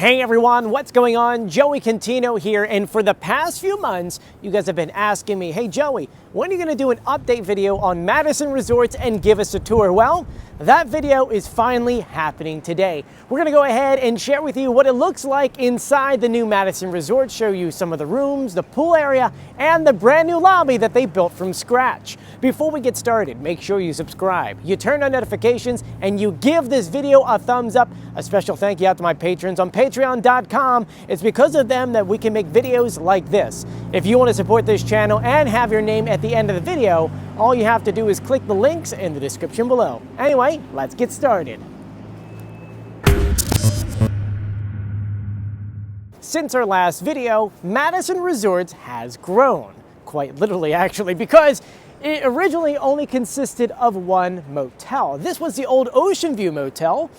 Hey everyone, what's going on? Joey Contino here, and for the past few months, you guys have been asking me, hey Joey, when are you gonna do an update video on Madison Resorts and give us a tour? Well, that video is finally happening today. We're gonna go ahead and share with you what it looks like inside the new Madison Resort, show you some of the rooms, the pool area, and the brand new lobby that they built from scratch. Before we get started, make sure you subscribe, you turn on notifications, and you give this video a thumbs up. A special thank you out to my patrons on patreon.com. It's because of them that we can make videos like this. If you want to support this channel and have your name at the end of the video, all you have to do is click the links in the description below. Anyway, let's get started. Since our last video, Madison Resorts has grown. Quite literally, actually, because it originally only consisted of one motel. This was the old Oceanview motel,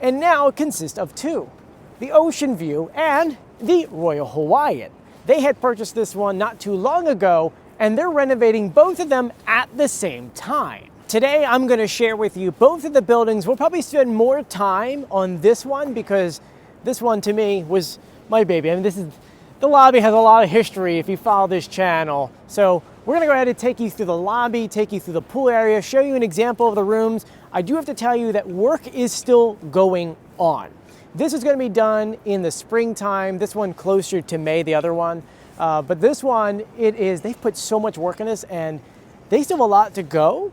and now it consists of two, the Oceanview and the Royal Hawaiian. They had purchased this one not too long ago, and they're renovating both of them at the same time. Today, I'm gonna share with you both of the buildings. We'll probably spend more time on this one because this one to me was my baby. I mean, the lobby has a lot of history if you follow this channel. So we're gonna go ahead and take you through the lobby, take you through the pool area, show you an example of the rooms. I do have to tell you that work is still going on. This is gonna be done in the springtime. This one closer to May, the other one. But this one, they've put so much work in this and they still have a lot to go,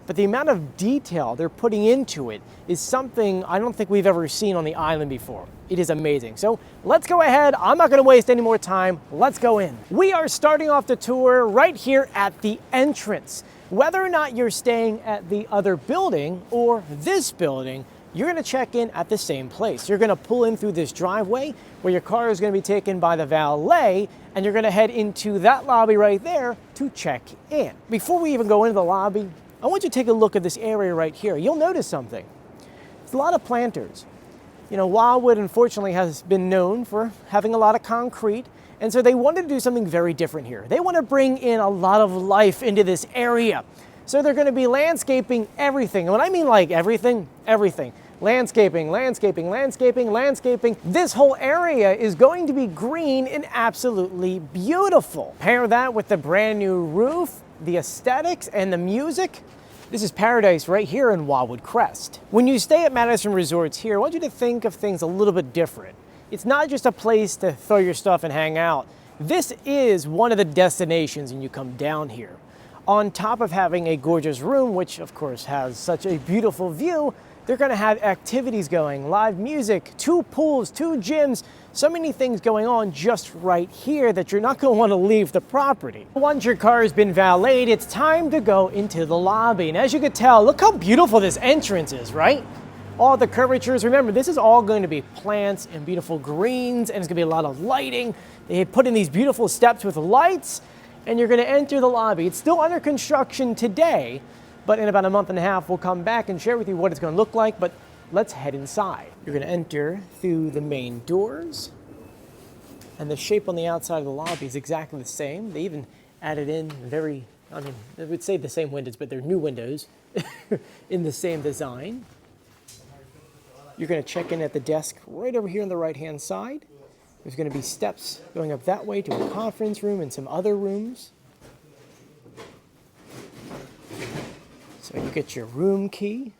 but the amount of detail they're putting into it is something I don't think we've ever seen on the island before. It is amazing. So let's go ahead. I'm not gonna waste any more time. Let's go in. We are starting off the tour right here at the entrance. Whether or not you're staying at the other building or this building, you're gonna check in at the same place. You're gonna pull in through this driveway where your car is gonna be taken by the valet, and you're gonna head into that lobby right there to check in. Before we even go into the lobby, I want you to take a look at this area right here. You'll notice something. There's a lot of planters. You know, Wildwood unfortunately has been known for having a lot of concrete, and so they wanted to do something very different here. They want to bring in a lot of life into this area. So they're going to be landscaping everything. And when I mean like everything, everything. Landscaping, landscaping, landscaping, landscaping. This whole area is going to be green and absolutely beautiful. Pair that with the brand new roof, the aesthetics, and the music. This is paradise right here in Wildwood Crest. When you stay at Madison Resorts here, I want you to think of things a little bit different. It's not just a place to throw your stuff and hang out. This is one of the destinations when you come down here. On top of having a gorgeous room, which of course has such a beautiful view, they're gonna have activities going, live music, 2 pools, 2 gyms, so many things going on just right here that you're not gonna wanna leave the property. Once your car has been valeted, it's time to go into the lobby. And as you can tell, look how beautiful this entrance is, right? All the curvatures, remember, this is all going to be plants and beautiful greens, and it's gonna be a lot of lighting. They put in these beautiful steps with lights, and you're gonna enter the lobby. It's still under construction today, but in about a month and a half, we'll come back and share with you what it's gonna look like, but let's head inside. You're gonna enter through the main doors, and the shape on the outside of the lobby is exactly the same. They even added in I would say the same windows, but they're new windows in the same design. You're gonna check in at the desk right over here on the right-hand side. There's gonna be steps going up that way to a conference room and some other rooms. So you get your room key,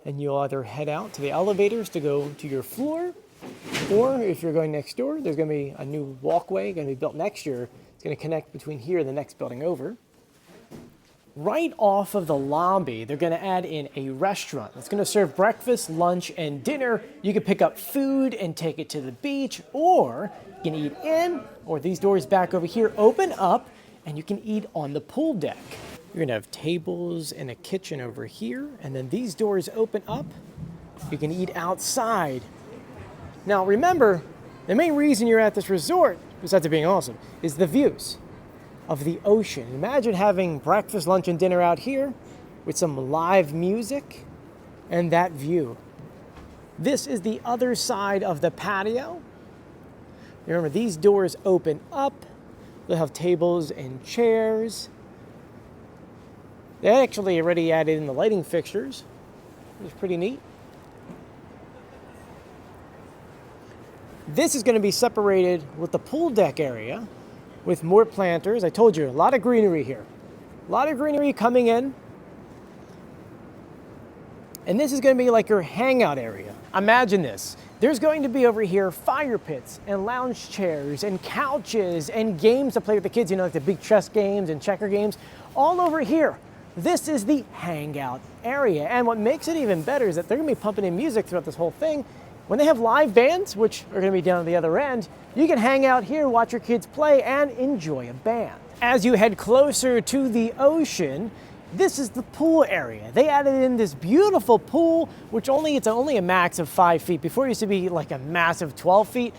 and you'll either head out to the elevators to go to your floor, or if you're going next door, there's gonna be a new walkway gonna be built next year. It's gonna connect between here and the next building over. Right off of the lobby, they're gonna add in a restaurant. It's gonna serve breakfast, lunch, and dinner. You can pick up food and take it to the beach, or you can eat in, or these doors back over here open up, and you can eat on the pool deck. You're gonna have tables and a kitchen over here, and then these doors open up. You can eat outside. Now remember, the main reason you're at this resort, besides it being awesome, is the views of the ocean. Imagine having breakfast, lunch, and dinner out here with some live music and that view. This is the other side of the patio. Remember, these doors open up. They'll have tables and chairs. They actually already added in the lighting fixtures. It's pretty neat. This is going to be separated with the pool deck area with more planters. I told you, a lot of greenery here. A lot of greenery coming in. And this is going to be like your hangout area. Imagine this. There's going to be over here fire pits and lounge chairs and couches and games to play with the kids, you know, like the big chess games and checker games, all over here. This is the hangout area. And what makes it even better is that they're going to be pumping in music throughout this whole thing. When they have live bands, which are going to be down at the other end, you can hang out here, watch your kids play, and enjoy a band. As you head closer to the ocean, this is the pool area. They added in this beautiful pool, which it's only a max of 5 feet. Before it used to be like a massive 12 feet.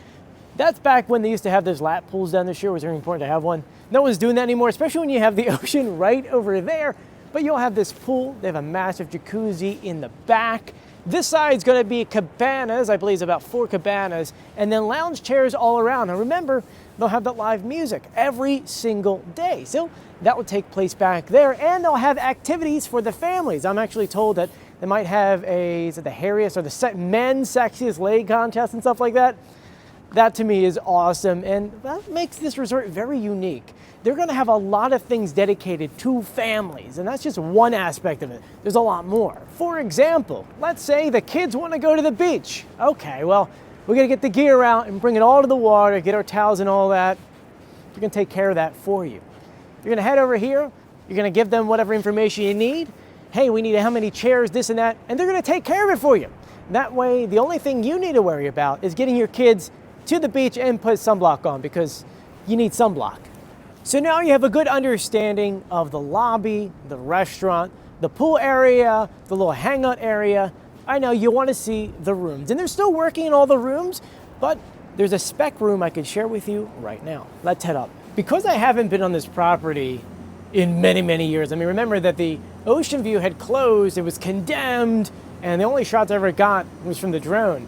That's back when they used to have those lap pools down the shore. It was very important to have one. No one's doing that anymore, especially when you have the ocean right over there. But you'll have this pool. They have a massive jacuzzi in the back. This side's going to be cabanas. I believe it's about 4 cabanas. And then lounge chairs all around. And remember, they'll have that live music every single day. So that will take place back there. And they'll have activities for the families. I'm actually told that they might have is it the hairiest or the men's sexiest leg contest and stuff like that. That to me is awesome. And that makes this resort very unique. They're going to have a lot of things dedicated to families, and that's just one aspect of it. There's a lot more. For example, let's say the kids want to go to the beach. Okay, well, we're going to get the gear out and bring it all to the water, get our towels and all that. We're going to take care of that for you. You're going to head over here. You're going to give them whatever information you need. Hey, we need how many chairs, this and that, and they're going to take care of it for you. That way, the only thing you need to worry about is getting your kids to the beach and put sunblock on, because you need sunblock. So now you have a good understanding of the lobby, the restaurant, the pool area, the little hangout area. I know you want to see the rooms, and they're still working in all the rooms, but there's a spec room I could share with you right now. Let's head up. Because I haven't been on this property in many, many years, I mean, remember that the Oceanview had closed, it was condemned, and the only shots I ever got was from the drone.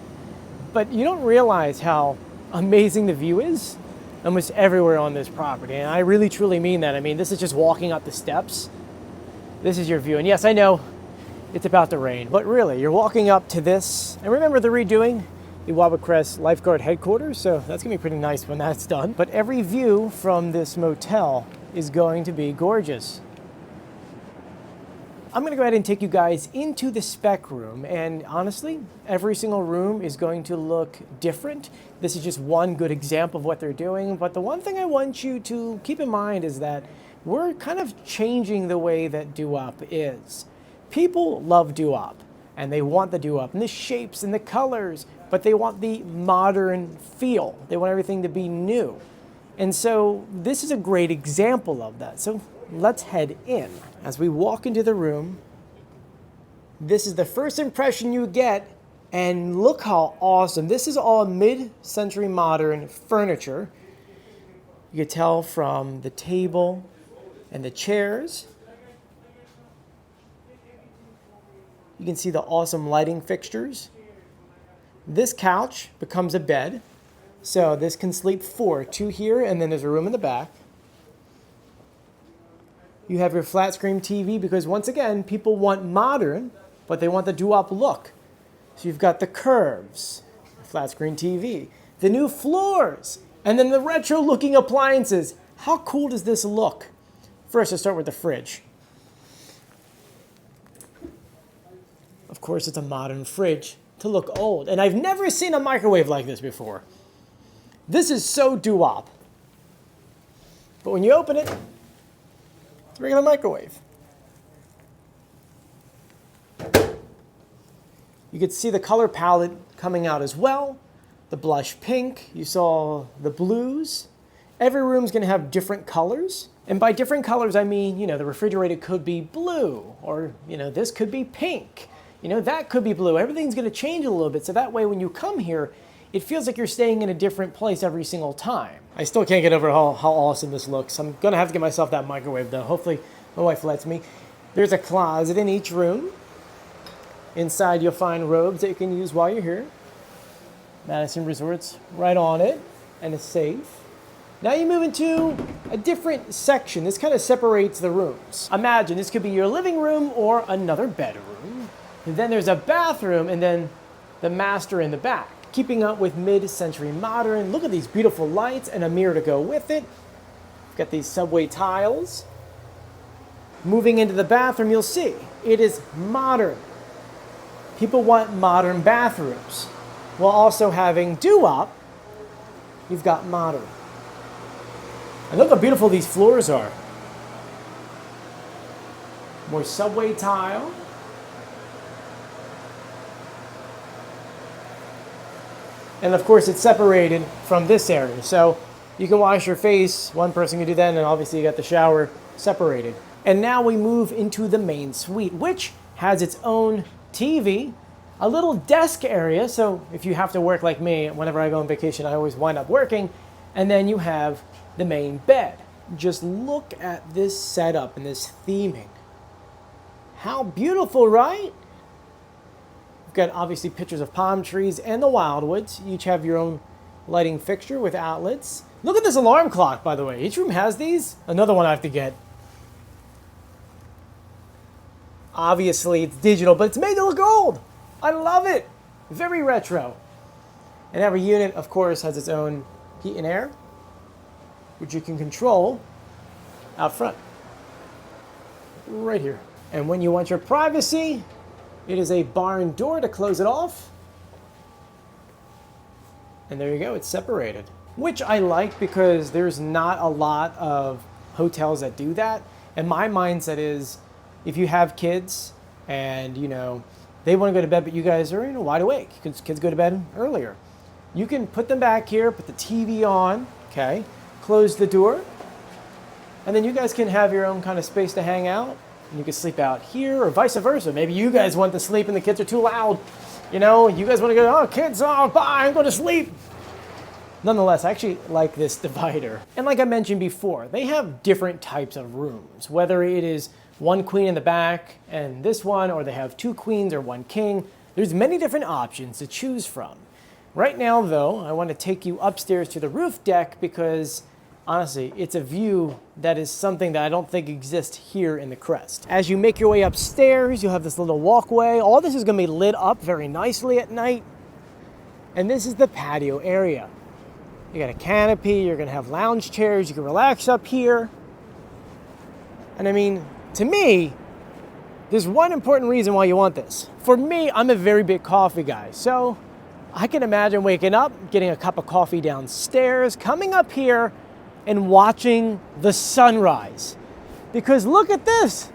But you don't realize how amazing the view is almost everywhere on this property. And I really truly mean that. I mean, this is just walking up the steps. This is your view. And yes, I know it's about to rain, but really, you're walking up to this. And remember, they're redoing the Wildwood Crest lifeguard headquarters, so that's gonna be pretty nice when that's done. But every view from this motel is going to be gorgeous. I'm going to go ahead and take you guys into the spec room, and honestly, every single room is going to look different. This is just one good example of what they're doing, but the one thing I want you to keep in mind is that we're kind of changing the way that doo-wop is. People love doo-wop, and they want the doo-wop, and the shapes and the colors, but they want the modern feel. They want everything to be new. And so this is a great example of that. So let's head in. As we walk into the room, this is the first impression you get, and look how awesome. This is all mid-century modern furniture. You can tell from the table and the chairs. You can see the awesome lighting fixtures. This couch becomes a bed, so this can sleep 4, 2 here, and then there's a room in the back. You have your flat screen TV because, once again, people want modern, but they want the doo-wop look. So you've got the curves, flat screen TV, the new floors, and then the retro-looking appliances. How cool does this look? First, let's start with the fridge. Of course, it's a modern fridge to look old, and I've never seen a microwave like this before. This is so doo-wop. But when you open it, it's a regular microwave. You could see the color palette coming out as well. The blush pink, you saw the blues. Every room's gonna have different colors. And by different colors, I mean, the refrigerator could be blue, or, this could be pink. That could be blue. Everything's gonna change a little bit, so that way when you come here, it feels like you're staying in a different place every single time. I still can't get over how awesome this looks. I'm gonna have to get myself that microwave though. Hopefully my wife lets me. There's a closet in each room. Inside you'll find robes that you can use while you're here. Madison Resorts right on it, and a safe. Now you move into a different section. This kind of separates the rooms. Imagine this could be your living room or another bedroom. And then there's a bathroom, and then the master in the back. keeping up with mid-century modern. Look at these beautiful lights and a mirror to go with it. We've got these subway tiles. Moving into the bathroom, you'll see it is modern. People want modern bathrooms. While also having doo-wop, you've got modern. And look how beautiful these floors are. More subway tile. And of course, it's separated from this area. So you can wash your face. One person can do that, and obviously you got the shower separated. And now we move into the main suite, which has its own TV, a little desk area. So if you have to work like me, whenever I go on vacation, I always wind up working. And then you have the main bed. Just look at this setup and this theming. How beautiful, right? We've got obviously pictures of palm trees and the Wildwoods. You each have your own lighting fixture with outlets. Look at this alarm clock, by the way. Each room has these. Another one I have to get. Obviously, it's digital, but it's made to look old. I love it. Very retro. And every unit, of course, has its own heat and air, which you can control out front. Right here. And when you want your privacy, it is a barn door to close it off. And there you go, it's separated. Which I like because there's not a lot of hotels that do that. And my mindset is, if you have kids and, you know, they want to go to bed, but you guys are, you know, wide awake. Kids go to bed earlier. You can put them back here, put the TV on, okay, close the door, and then you guys can have your own kind of space to hang out. And you can sleep out here or vice versa. Maybe you guys want to sleep and the kids are too loud. You know, you guys want to go, oh, kids, oh, bye, I'm going to sleep. Nonetheless, I actually like this divider. And like I mentioned before, they have different types of rooms, whether it is one queen in the back and this one, or they have two queens or one king. There's many different options to choose from. Right now, though, I want to take you upstairs to the roof deck because, honestly, it's a view that is something that I don't think exists here in the Crest. As you make your way upstairs, you'll have this little walkway. All this is going to be lit up very nicely at night. And this is the patio area. You got a canopy, you're going to have lounge chairs, you can relax up here. And I mean, to me, there's one important reason why you want this. For me, I'm a very big coffee guy, so I can imagine waking up, getting a cup of coffee downstairs, coming up here, and watching the sunrise. Because look at this.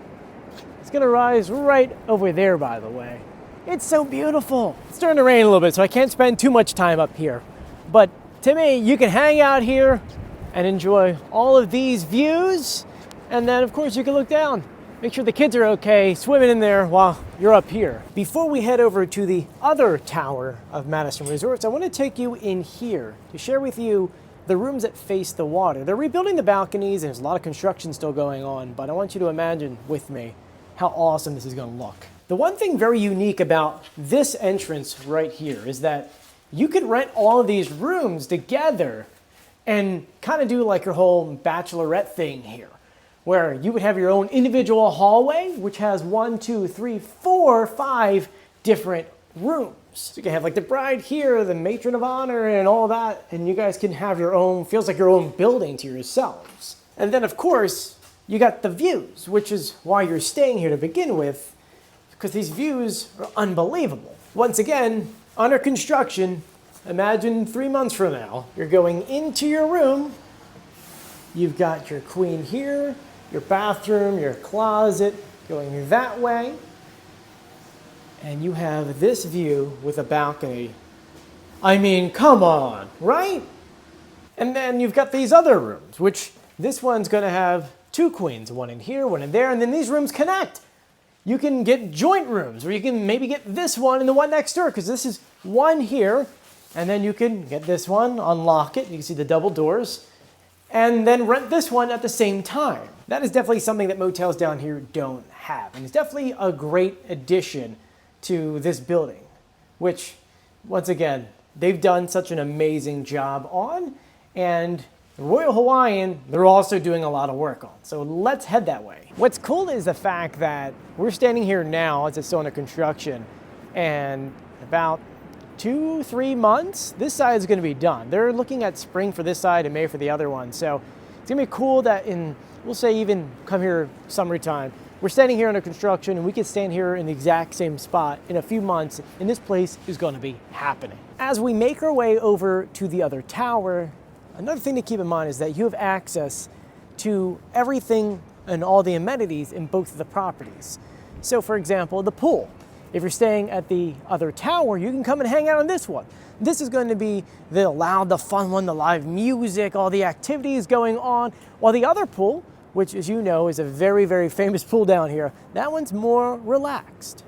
It's gonna rise right over there, by the way. It's so beautiful. It's starting to rain a little bit, so I can't spend too much time up here. But to me, you can hang out here and enjoy all of these views. And then, of course, you can look down. Make sure the kids are okay swimming in there while you're up here. Before we head over to the other tower of Madison Resorts, I want to take you in here to share with you the rooms that face the water. They're rebuilding the balconies and there's a lot of construction still going on, but I want you to imagine with me how awesome this is going to look. The one thing very unique about this entrance right here is that you could rent all of these rooms together and kind of do like your whole bachelorette thing here, where you would have your own individual hallway, which has 1, 2, 3, 4, 5 different rooms. So you can have like the bride here, the matron of honor and all that, and you guys can have your own, feels like your own building to yourselves. And then of course, you got the views, which is why you're staying here to begin with, because these views are unbelievable. Once again, under construction, imagine 3 months from now, you're going into your room, you've got your queen here, your bathroom, your closet, going that way. And you have this view with a balcony. I mean, come on, right? And then you've got these other rooms, which this one's gonna have 2 queens, one in here, one in there, and then these rooms connect. You can get joint rooms, or you can maybe get this one and the one next door, because this is one here, and then you can get this one, unlock it, you can see the double doors, and then rent this one at the same time. That is definitely something that motels down here don't have, and it's definitely a great addition to this building, which, once again, they've done such an amazing job on, and the Royal Hawaiian, they're also doing a lot of work on. So let's head that way. What's cool is the fact that we're standing here now as it's still under construction, and about 2-3 months, this side is going to be done. They're looking at spring for this side and May for the other one. So it's going to be cool that we'll say even come here summertime, we're standing here under construction and we could stand here in the exact same spot in a few months and this place is going to be happening. As we make our way over to the other tower, another thing to keep in mind is that you have access to everything and all the amenities in both of the properties. So for example, the pool. If you're staying at the other tower, you can come and hang out on this one. This is going to be the loud, the fun one, the live music, all the activities going on, while the other pool, which as you know is a very, very famous pool down here, that one's more relaxed.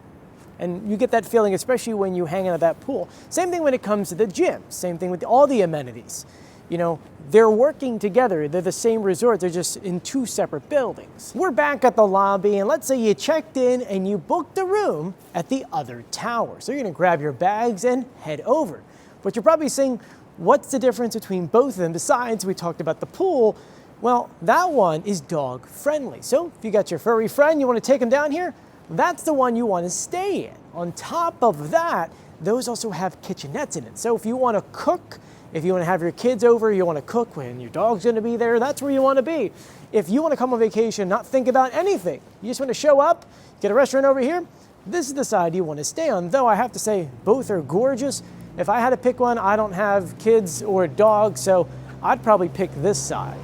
And you get that feeling especially when you hang out at that pool. Same thing when it comes to the gym, same thing with all the amenities. You know, they're working together, they're the same resort, they're just in 2 separate buildings. We're back at the lobby and let's say you checked in and you booked a room at the other tower. So you're gonna grab your bags and head over. But you're probably saying, what's the difference between both of them? Besides, we talked about the pool. Well, that one is dog friendly. So if you got your furry friend, you want to take him down here, that's the one you want to stay in. On top of that, those also have kitchenettes in it. So if you want to cook, if you want to have your kids over, you want to cook when your dog's going to be there, that's where you want to be. If you want to come on vacation, not think about anything, you just want to show up, get a restaurant over here, this is the side you want to stay on. Though I have to say, both are gorgeous. If I had to pick one, I don't have kids or dogs, so I'd probably pick this side.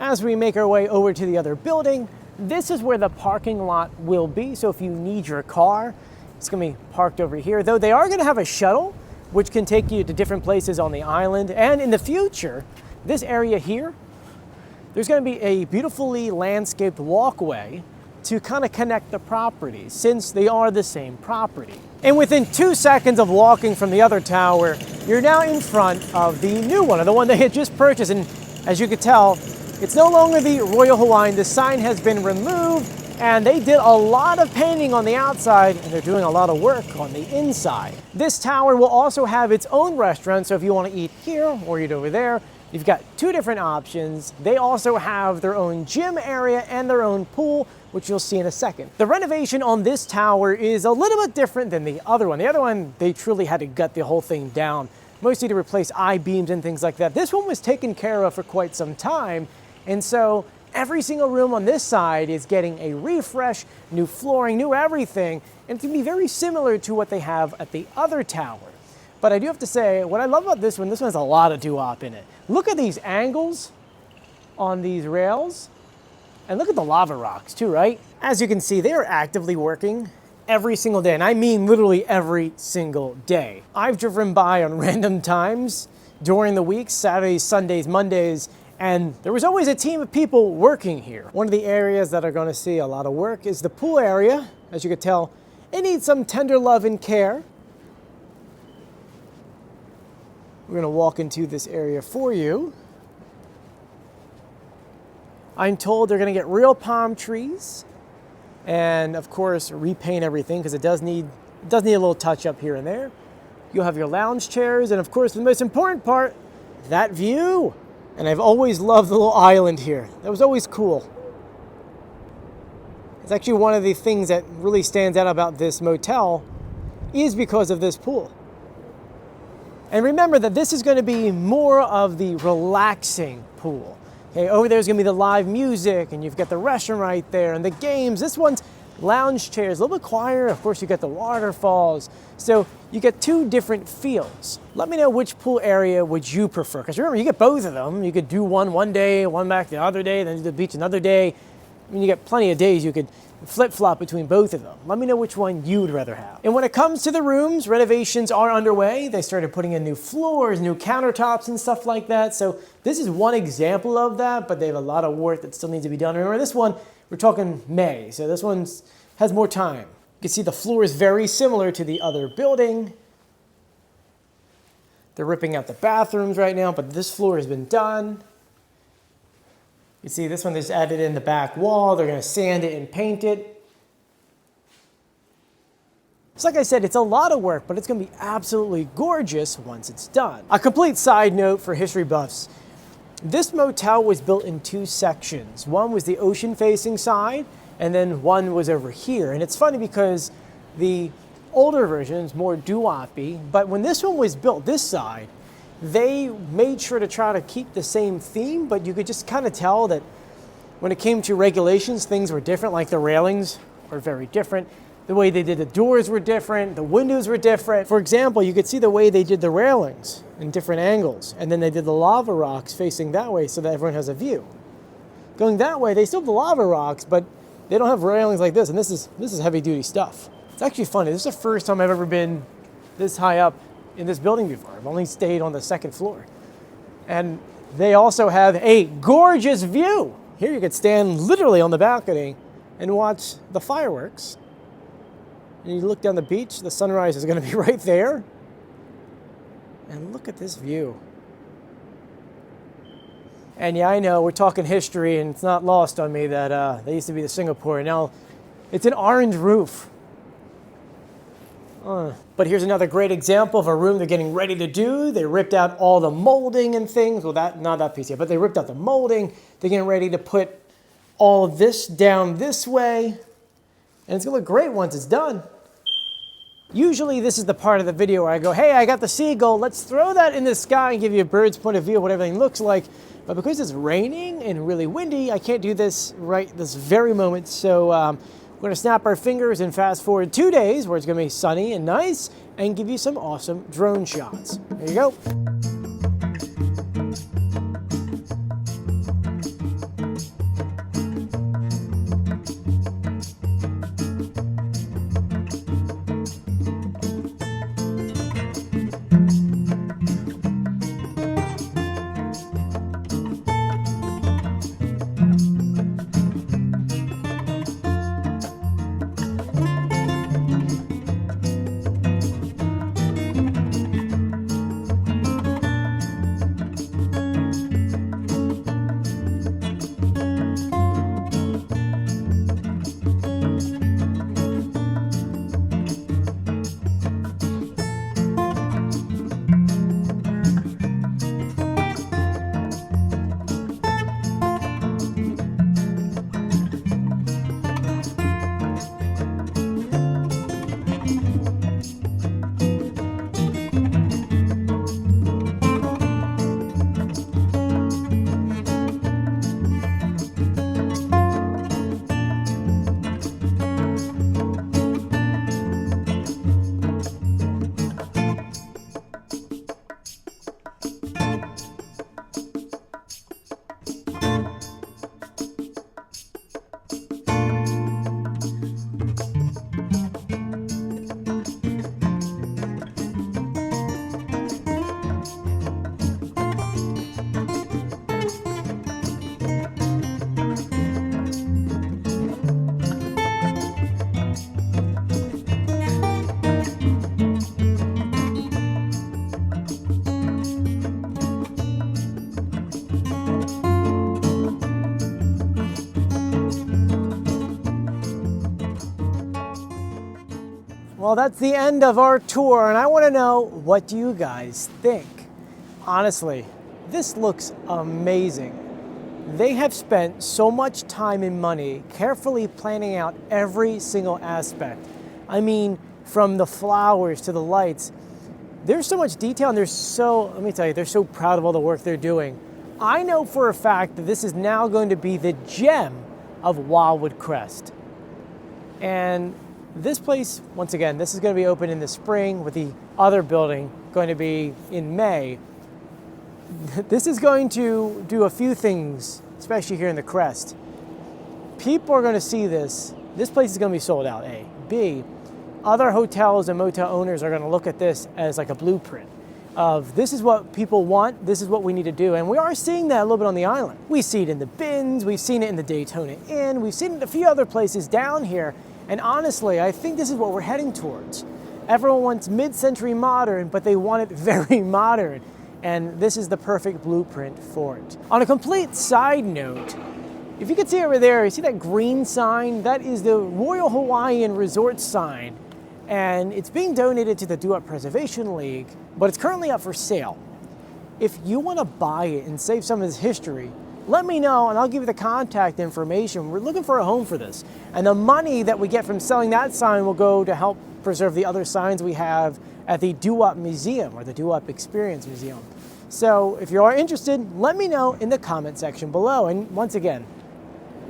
As we make our way over to the other building, this is where the parking lot will be. So if you need your car, it's going to be parked over here. Though they are going to have a shuttle, which can take you to different places on the island. And in the future, this area here, there's going to be a beautifully landscaped walkway to kind of connect the properties since they are the same property. And within 2 seconds of walking from the other tower, you're now in front of the new one, or the one they had just purchased. And as you could tell, it's no longer the Royal Hawaiian. The sign has been removed and they did a lot of painting on the outside and they're doing a lot of work on the inside. This tower will also have its own restaurant, so if you want to eat here or eat over there, you've got 2 different options. They also have their own gym area and their own pool, which you'll see in a second. The renovation on this tower is a little bit different than the other one. The other one, they truly had to gut the whole thing down, mostly to replace I-beams and things like that. This one was taken care of for quite some time, and so every single room on this side is getting a refresh, new flooring, new everything, and it's gonna be very similar to what they have at the other tower. But I do have to say, what I love about this one has a lot of doo-wop in it. Look at these angles on these rails, and look at the lava rocks too, right? As you can see, they are actively working every single day, and I mean literally every single day. I've driven by on random times during the week, Saturdays, Sundays, Mondays, and there was always a team of people working here. One of the areas that are going to see a lot of work is the pool area. As you can tell, it needs some tender love and care. We're going to walk into this area for you. I'm told they're going to get real palm trees and of course repaint everything because it does need a little touch up here and there. You'll have your lounge chairs and of course the most important part, that view. And I've always loved the little island here. That was always cool. It's actually one of the things that really stands out about this motel is because of this pool. And remember that this is going to be more of the relaxing pool. Okay, over there's going to be the live music and you've got the restaurant right there and the games. This one's lounge chairs, a little bit quieter. Of course, you got the waterfalls. So you get 2 different feels. Let me know which pool area would you prefer. Because remember, you get both of them. You could do one day, one back the other day, then do the beach another day. I mean, you get plenty of days you could flip-flop between both of them. Let me know which one you'd rather have. And when it comes to the rooms, renovations are underway. They started putting in new floors, new countertops and stuff like that. So this is one example of that, but they have a lot of work that still needs to be done. Remember this one, we're talking May, so this one has more time. You can see the floor is very similar to the other building. They're ripping out the bathrooms right now, but this floor has been done. You see this one, they just added in the back wall. They're going to sand it and paint it. So like I said, it's a lot of work, but it's going to be absolutely gorgeous once it's done. A complete side note for history buffs. This motel was built in 2 sections. One was the ocean-facing side, and then one was over here. And it's funny because the older versions, more doo-wop-y, but when this one was built, this side, they made sure to try to keep the same theme, but you could just kind of tell that when it came to regulations, things were different, like the railings were very different. The way they did the doors were different, the windows were different. For example, you could see the way they did the railings in different angles, and then they did the lava rocks facing that way so that everyone has a view. Going that way, they still have the lava rocks, but they don't have railings like this, and this is heavy-duty stuff. It's actually funny. This is the first time I've ever been this high up in this building before. I've only stayed on the second floor. And they also have a gorgeous view. Here you could stand literally on the balcony and watch the fireworks. And you look down the beach, the sunrise is going to be right there. And look at this view. And yeah, I know we're talking history, and it's not lost on me that they used to be the Singapore. Now it's an orange roof. But here's another great example of a room they're getting ready to do. They ripped out all the molding and things. Well, not that piece yet, but they ripped out the molding. They're getting ready to put all of this down this way. And it's going to look great once it's done. Usually this is the part of the video where I go, hey, I got the seagull. Let's throw that in the sky and give you a bird's point of view of what everything looks like. But because it's raining and really windy, I can't do this right this very moment. So we're going to snap our fingers and fast forward 2 days where it's going to be sunny and nice and give you some awesome drone shots. There you go. Well, that's the end of our tour, and I want to know, what do you guys think? Honestly, this looks amazing. They have spent so much time and money carefully planning out every single aspect. I mean, from the flowers to the lights. There's so much detail, and let me tell you, they're so proud of all the work they're doing. I know for a fact that this is now going to be the gem of Wildwood Crest. And this place, once again, this is going to be open in the spring, with the other building going to be in May. This is going to do a few things, especially here in the Crest. People are going to see this. This place is going to be sold out, A. B, other hotels and motel owners are going to look at this as like a blueprint of, this is what people want, this is what we need to do. And we are seeing that a little bit on the island. We see it in the Bins, we've seen it in the Daytona Inn, we've seen it in a few other places down here. And honestly, I think this is what we're heading towards. Everyone wants mid-century modern, but they want it very modern. And this is the perfect blueprint for it. On a complete side note, if you can see over there, you see that green sign? That is the Royal Hawaiian Resort sign. And it's being donated to the Do-Up Preservation League, but it's currently up for sale. If you want to buy it and save some of this history, let me know and I'll give you the contact information. We're looking for a home for this. And the money that we get from selling that sign will go to help preserve the other signs we have at the Doo-Wop Museum, or the Doo-Wop Experience Museum. So if you are interested, let me know in the comment section below. And once again,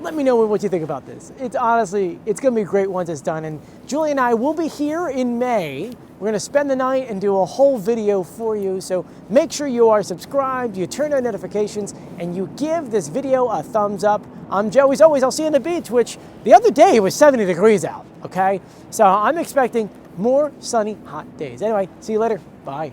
let me know what you think about this. It's honestly, it's gonna be great once it's done. And Julie and I will be here in May. We're gonna spend the night and do a whole video for you. So make sure you are subscribed, you turn on notifications, and you give this video a thumbs up. I'm Joe, as always, I'll see you on the beach, which the other day was 70 degrees out, okay? So I'm expecting more sunny, hot days. Anyway, see you later, bye.